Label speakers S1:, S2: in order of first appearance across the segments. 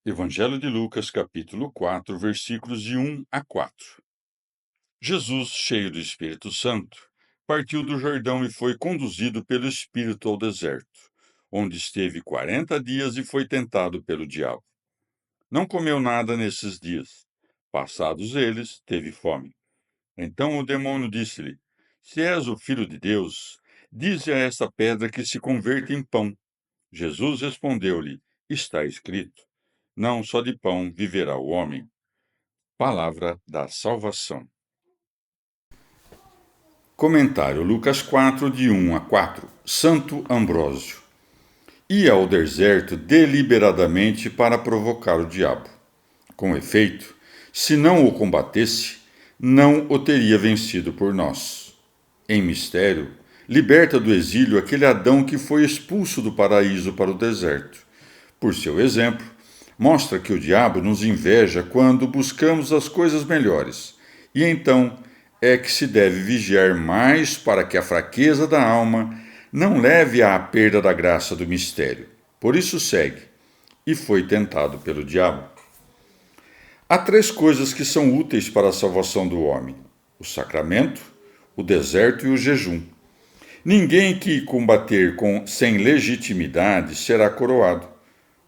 S1: Evangelho de Lucas, capítulo 4, versículos de 1 a 4. Jesus, cheio do Espírito Santo, partiu do Jordão e foi conduzido pelo Espírito ao deserto, onde esteve 40 dias e foi tentado pelo diabo. Não comeu nada nesses dias. Passados eles, teve fome. Então o demônio disse-lhe: Se és o Filho de Deus, dize a esta pedra que se converta em pão. Jesus respondeu-lhe: Está escrito: Não só de pão viverá o homem. Palavra da salvação. Comentário Lucas 4, de 1 a 4. Santo Ambrósio. Ia ao deserto deliberadamente para provocar o diabo. Com efeito, se não o combatesse, não o teria vencido por nós. Em mistério, liberta do exílio aquele Adão que foi expulso do paraíso para o deserto. Por seu exemplo, mostra que o diabo nos inveja quando buscamos as coisas melhores, e então é que se deve vigiar mais para que a fraqueza da alma não leve à perda da graça do mistério. Por isso segue: e foi tentado pelo diabo. Há três coisas que são úteis para a salvação do homem: o sacramento, o deserto e o jejum. Ninguém que combater sem legitimidade será coroado.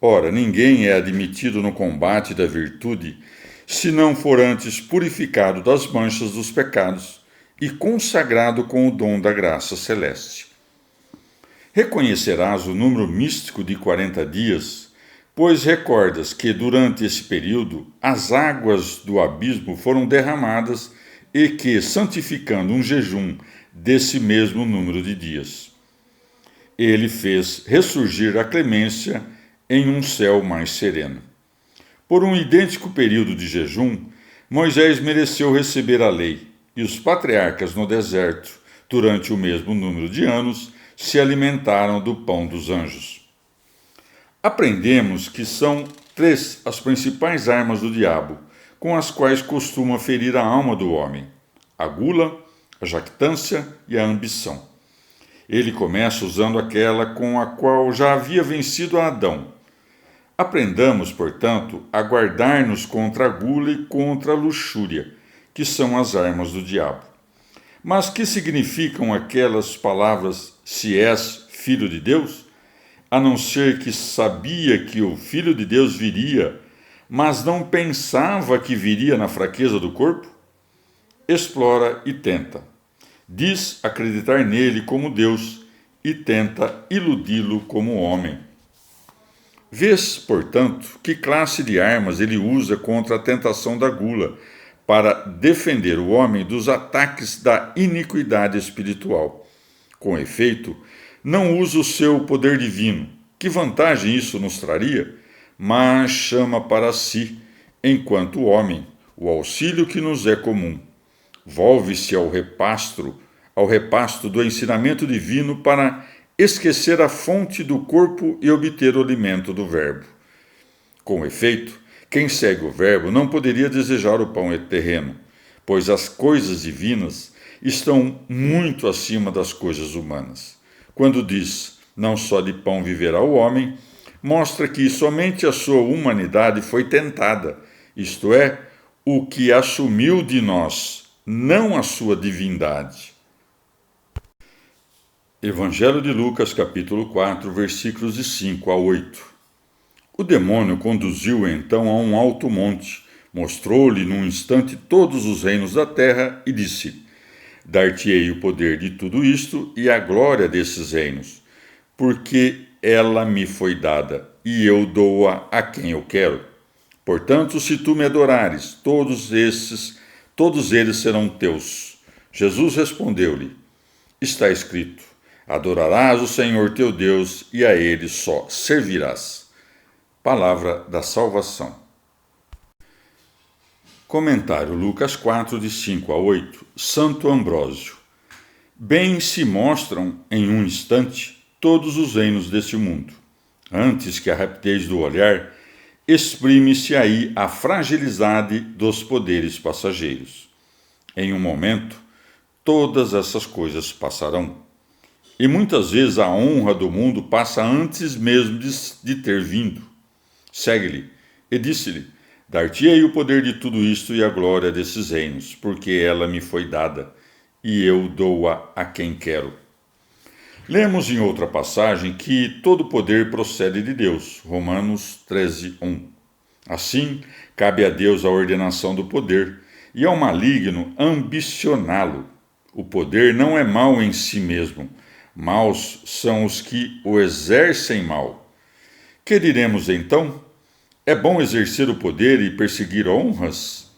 S1: Ora, ninguém é admitido no combate da virtude se não for antes purificado das manchas dos pecados e consagrado com o dom da graça celeste. Reconhecerás o número místico de 40 dias, pois recordas que durante esse período as águas do abismo foram derramadas e que, santificando um jejum desse mesmo número de dias, ele fez ressurgir a clemência em um céu mais sereno. Por um idêntico período de jejum, Moisés mereceu receber a lei, e os patriarcas no deserto, durante o mesmo número de anos, se alimentaram do pão dos anjos. Aprendemos que são três as principais armas do diabo, com as quais costuma ferir a alma do homem: a gula, a jactância e a ambição. Ele começa usando aquela com a qual já havia vencido a Adão. Aprendamos, portanto, a guardar-nos contra a gula e contra a luxúria, que são as armas do diabo. Mas que significam aquelas palavras, se és filho de Deus? A não ser que sabia que o Filho de Deus viria, mas não pensava que viria na fraqueza do corpo? Explora e tenta. Diz acreditar nele como Deus e tenta iludi-lo como homem. Vês, portanto, que classe de armas ele usa contra a tentação da gula, para defender o homem dos ataques da iniquidade espiritual. Com efeito, não usa o seu poder divino. Que vantagem isso nos traria? Mas chama para si, enquanto homem, o auxílio que nos é comum. Volve-se ao repasto do ensinamento divino para esquecer a fonte do corpo e obter o alimento do Verbo. Com efeito, quem segue o Verbo não poderia desejar o pão terreno, pois as coisas divinas estão muito acima das coisas humanas. Quando diz, não só de pão viverá o homem, mostra que somente a sua humanidade foi tentada, isto é, o que assumiu de nós, não a sua divindade. Evangelho de Lucas, capítulo 4, versículos de 5 a 8. O demônio conduziu-o então a um alto monte, mostrou-lhe num instante todos os reinos da terra e disse: Dar-te-ei o poder de tudo isto e a glória desses reinos, porque ela me foi dada, e eu dou-a a quem eu quero. Portanto, se tu me adorares, todos eles serão teus. Jesus respondeu-lhe: Está escrito: Adorarás o Senhor teu Deus e a ele só servirás. Palavra da salvação. Comentário Lucas 4, de 5 a 8. Santo Ambrósio. Bem se mostram, em um instante, todos os reinos deste mundo. Antes que a rapidez do olhar, exprime-se aí a fragilidade dos poderes passageiros. Em um momento, todas essas coisas passarão. E muitas vezes a honra do mundo passa antes mesmo de ter vindo. Segue-lhe: e disse-lhe: Dar-te-ei o poder de tudo isto e a glória desses reinos, porque ela me foi dada, e eu dou-a a quem quero. Lemos em outra passagem que todo poder procede de Deus, Romanos 13:1. Assim, cabe a Deus a ordenação do poder, e ao maligno ambicioná-lo. O poder não é mau em si mesmo, maus são os que o exercem mal. Que diremos então? É bom exercer o poder e perseguir honras?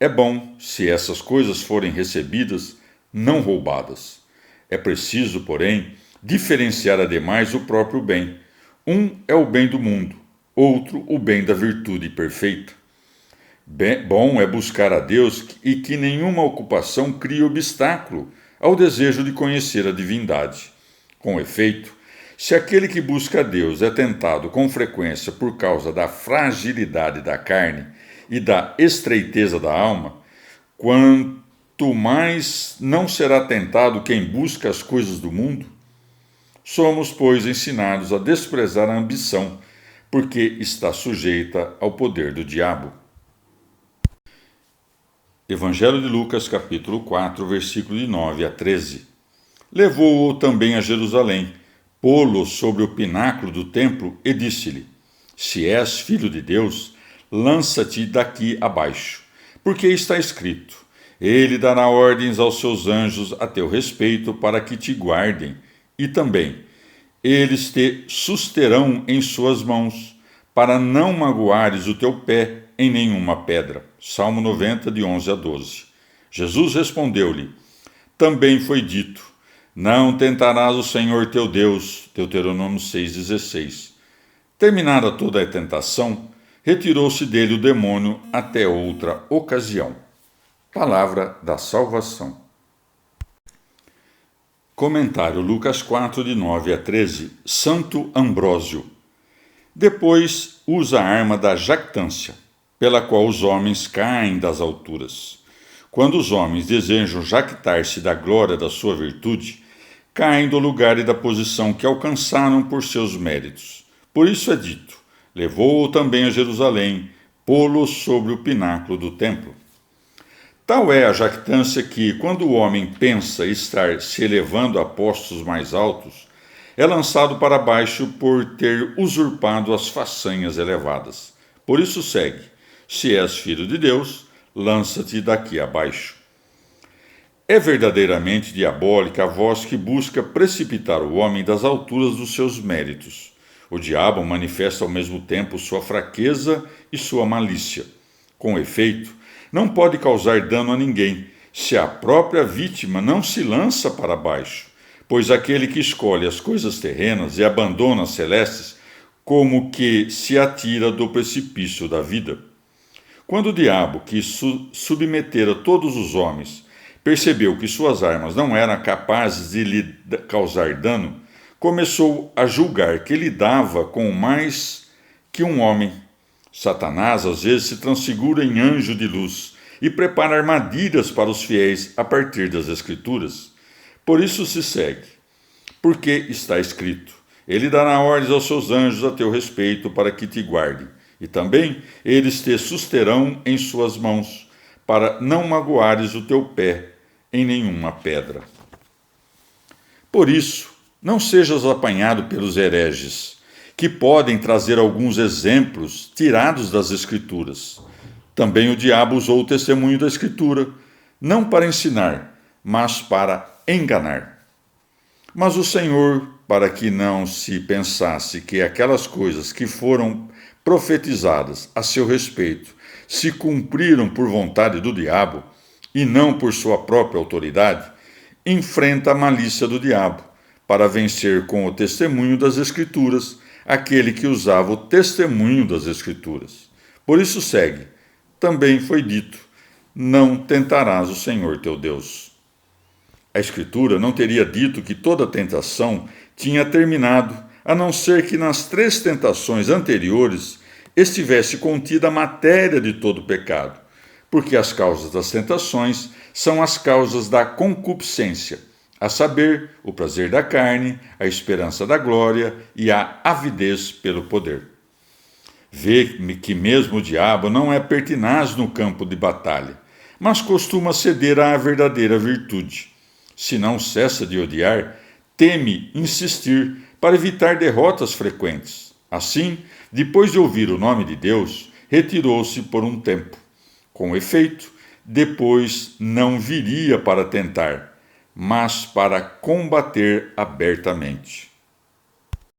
S1: É bom se essas coisas forem recebidas, não roubadas. É preciso, porém, diferenciar ademais o próprio bem. Um é o bem do mundo, outro o bem da virtude perfeita. Bom é buscar a Deus e que nenhuma ocupação crie obstáculo ao desejo de conhecer a divindade. Com efeito, se aquele que busca a Deus é tentado com frequência por causa da fragilidade da carne e da estreiteza da alma, quanto mais não será tentado quem busca as coisas do mundo? Somos, pois, ensinados a desprezar a ambição, porque está sujeita ao poder do diabo. Evangelho de Lucas, capítulo 4, versículo de 9 a 13. Levou-o também a Jerusalém, pô-lo sobre o pináculo do templo e disse-lhe: Se és filho de Deus, lança-te daqui abaixo, porque está escrito: Ele dará ordens aos seus anjos a teu respeito para que te guardem, e também eles te susterão em suas mãos, para não magoares o teu pé em nenhuma pedra. Salmo 90, de 11 a 12. Jesus respondeu-lhe: Também foi dito: Não tentarás o Senhor teu Deus. Deuteronômio 6,16. Terminada toda a tentação, retirou-se dele o demônio até outra ocasião. Palavra da salvação. Comentário Lucas 4, de 9 a 13. Santo Ambrósio. Depois usa a arma da jactância, pela qual os homens caem das alturas. Quando os homens desejam jactar-se da glória da sua virtude, caem do lugar e da posição que alcançaram por seus méritos. Por isso é dito: levou-o também a Jerusalém, pô-lo sobre o pináculo do templo. Tal é a jactância que, quando o homem pensa estar se elevando a postos mais altos, é lançado para baixo por ter usurpado as façanhas elevadas. Por isso segue: se és filho de Deus, lança-te daqui abaixo. É verdadeiramente diabólica a voz que busca precipitar o homem das alturas dos seus méritos. O diabo manifesta ao mesmo tempo sua fraqueza e sua malícia. Com efeito, não pode causar dano a ninguém, se a própria vítima não se lança para baixo, pois aquele que escolhe as coisas terrenas e abandona as celestes, como que se atira do precipício da vida. Quando o diabo, que submetera todos os homens, percebeu que suas armas não eram capazes de lhe causar dano, começou a julgar que lidava com mais que um homem. Satanás às vezes se transfigura em anjo de luz e prepara armadilhas para os fiéis a partir das Escrituras. Por isso se segue: porque está escrito: Ele dará ordens aos seus anjos a teu respeito para que te guardem, e também eles te susterão em suas mãos, para não magoares o teu pé em nenhuma pedra. Por isso, não sejas apanhado pelos hereges, que podem trazer alguns exemplos tirados das Escrituras. Também o diabo usou o testemunho da Escritura, não para ensinar, mas para enganar. Mas o Senhor, para que não se pensasse que aquelas coisas que foram profetizadas a seu respeito se cumpriram por vontade do diabo, e não por sua própria autoridade, enfrenta a malícia do diabo, para vencer com o testemunho das Escrituras aquele que usava o testemunho das Escrituras. Por isso segue: também foi dito: não tentarás o Senhor teu Deus. A Escritura não teria dito que toda tentação tinha terminado, a não ser que nas 3 tentações anteriores estivesse contida a matéria de todo pecado, porque as causas das tentações são as causas da concupiscência, a saber, o prazer da carne, a esperança da glória e a avidez pelo poder. Vê que mesmo o diabo não é pertinaz no campo de batalha, mas costuma ceder à verdadeira virtude. Se não cessa de odiar, teme insistir para evitar derrotas frequentes. Assim, depois de ouvir o nome de Deus, retirou-se por um tempo. Com efeito, depois não viria para tentar, mas para combater abertamente.